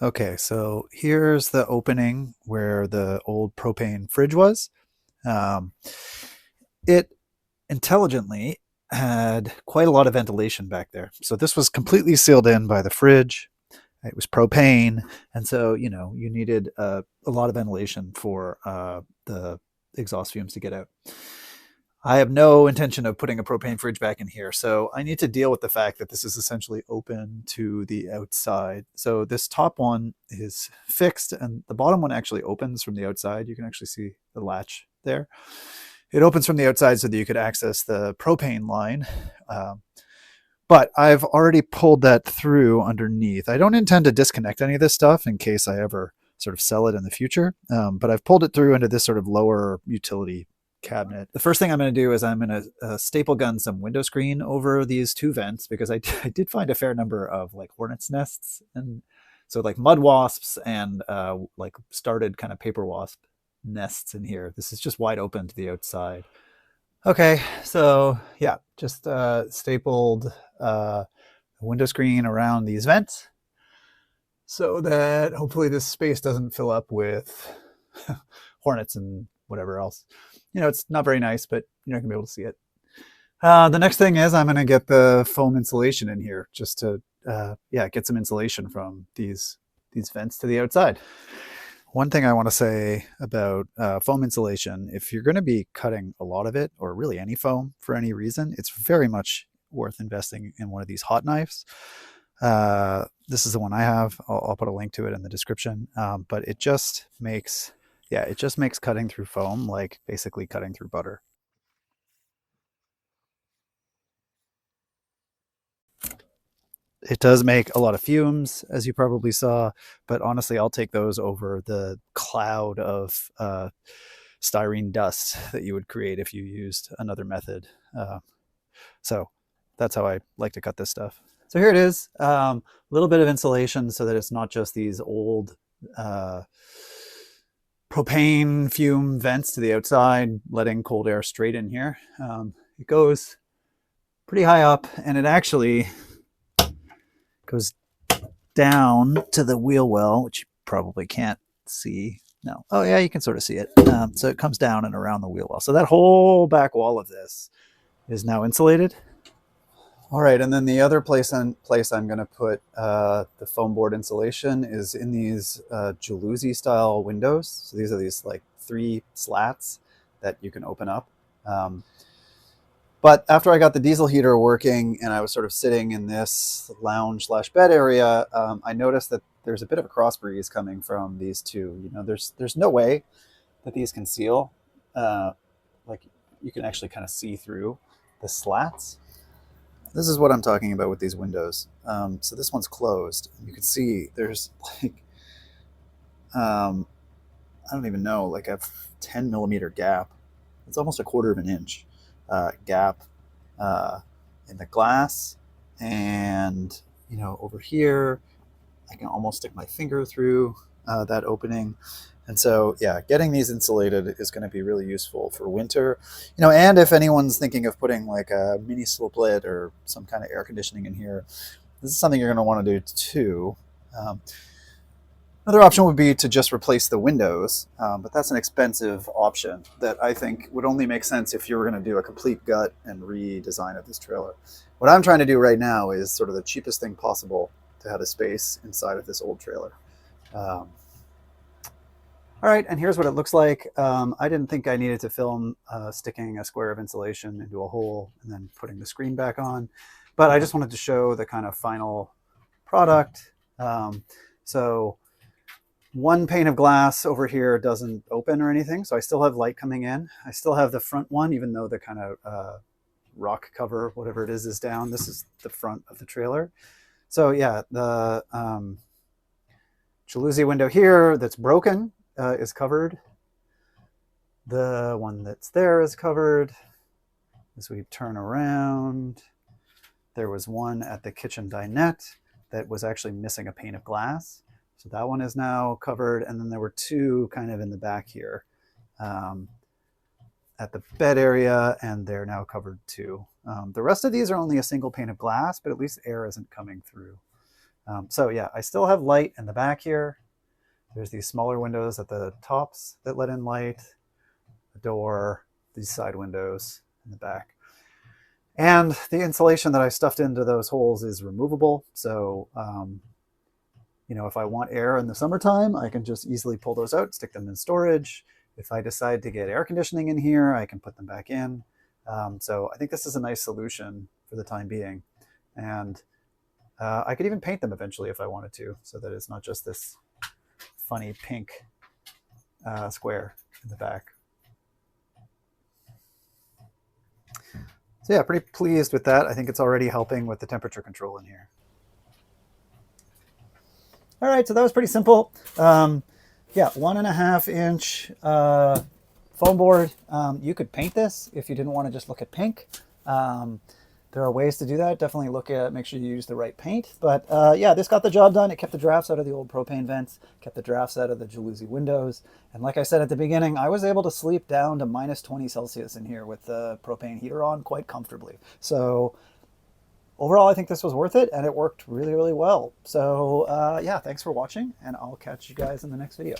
Okay, so here's the opening where the old propane fridge was. Um, it intelligently had quite a lot of ventilation back there. So this was completely sealed in by the fridge. It was propane. And so, you needed a lot of ventilation for the exhaust fumes to get out. I have no intention of putting a propane fridge back in here. So I need to deal with the fact that this is essentially open to the outside. So this top one is fixed and the bottom one actually opens from the outside. You can actually see the latch there. It opens from the outside so that you could access the propane line. But I've already pulled that through underneath. I don't intend to disconnect any of this stuff in case I ever sort of sell it in the future. But I've pulled it through into this sort of lower utility cabinet. The first thing I'm going to do is I'm going to staple gun some window screen over these two vents because I did find a fair number of like hornets nests and so like mud wasps and like started kind of paper wasp nests in here. This is just wide open to the outside. Okay, so yeah, just stapled window screen around these vents so that hopefully this space doesn't fill up with hornets and whatever else. It's not very nice, but you're not gonna be able to see it. The next thing is I'm gonna get the foam insulation in here just to, get some insulation from these vents to the outside. One thing I want to say about foam insulation, if you're going to be cutting a lot of it, or really any foam for any reason, it's very much worth investing in one of these hot knives. This is the one I have. I'll put a link to it in the description. But it just makes cutting through foam like basically cutting through butter. It does make a lot of fumes, as you probably saw, but honestly, I'll take those over the cloud of styrene dust that you would create if you used another method. So that's how I like to cut this stuff. So here it is, a little bit of insulation so that it's not just these old propane fume vents to the outside, letting cold air straight in here. It goes pretty high up, and it actually goes down to the wheel well, which you probably can't see. No. Oh, yeah, you can sort of see it. So it comes down and around the wheel well. So that whole back wall of this is now insulated. All right, and then the other place I'm going to put the foam board insulation is in these Jalousie style windows. So these are these like 3 slats that you can open up. But after I got the diesel heater working and I was sort of sitting in this lounge slash bed area, I noticed that there's a bit of a cross breeze coming from these two. There's no way that these can seal. Like you can actually kind of see through the slats. This is what I'm talking about with these windows. So this one's closed. You can see there's like, I don't even know, like a 10 millimeter gap. It's almost a quarter of an inch gap in the glass. And, over here, I can almost stick my finger through that opening. And so, yeah, getting these insulated is going to be really useful for winter. And if anyone's thinking of putting like a mini slip lid or some kind of air conditioning in here, this is something you're going to want to do too. Another option would be to just replace the windows, but that's an expensive option that I think would only make sense if you were going to do a complete gut and redesign of this trailer. What I'm trying to do right now is sort of the cheapest thing possible to have a space inside of this old trailer. All right, and here's what it looks like. I didn't think I needed to film sticking a square of insulation into a hole and then putting the screen back on, but I just wanted to show the kind of final product. So one pane of glass over here doesn't open or anything, so I still have light coming in. I still have the front one, even though the kind of rock cover, whatever it is down. This is the front of the trailer. So yeah, the Jalousie window here that's broken is covered. The one that's there is covered. As we turn around, there was one at the kitchen dinette that was actually missing a pane of glass. So that one is now covered. And then there were 2 kind of in the back here at the bed area, and they're now covered too. The rest of these are only a single pane of glass, but at least air isn't coming through. So yeah, I still have light in the back here. There's these smaller windows at the tops that let in light, the door, these side windows in the back. And the insulation that I stuffed into those holes is removable. So, if I want air in the summertime, I can just easily pull those out, stick them in storage. If I decide to get air conditioning in here, I can put them back in. So I think this is a nice solution for the time being. And I could even paint them eventually if I wanted to, so that it's not just this funny pink square in the back. So yeah, pretty pleased with that. I think it's already helping with the temperature control in here. All right, so that was pretty simple. Yeah, 1.5-inch foam board. You could paint this if you didn't want to just look at pink. There are ways to do that. Definitely make sure you use the right paint. But yeah, this got the job done. It kept the drafts out of the old propane vents, kept the drafts out of the Jalousie windows. And like I said at the beginning, I was able to sleep down to minus 20 Celsius in here with the propane heater on quite comfortably. So overall, I think this was worth it, and it worked really, really well. So yeah, thanks for watching, and I'll catch you guys in the next video.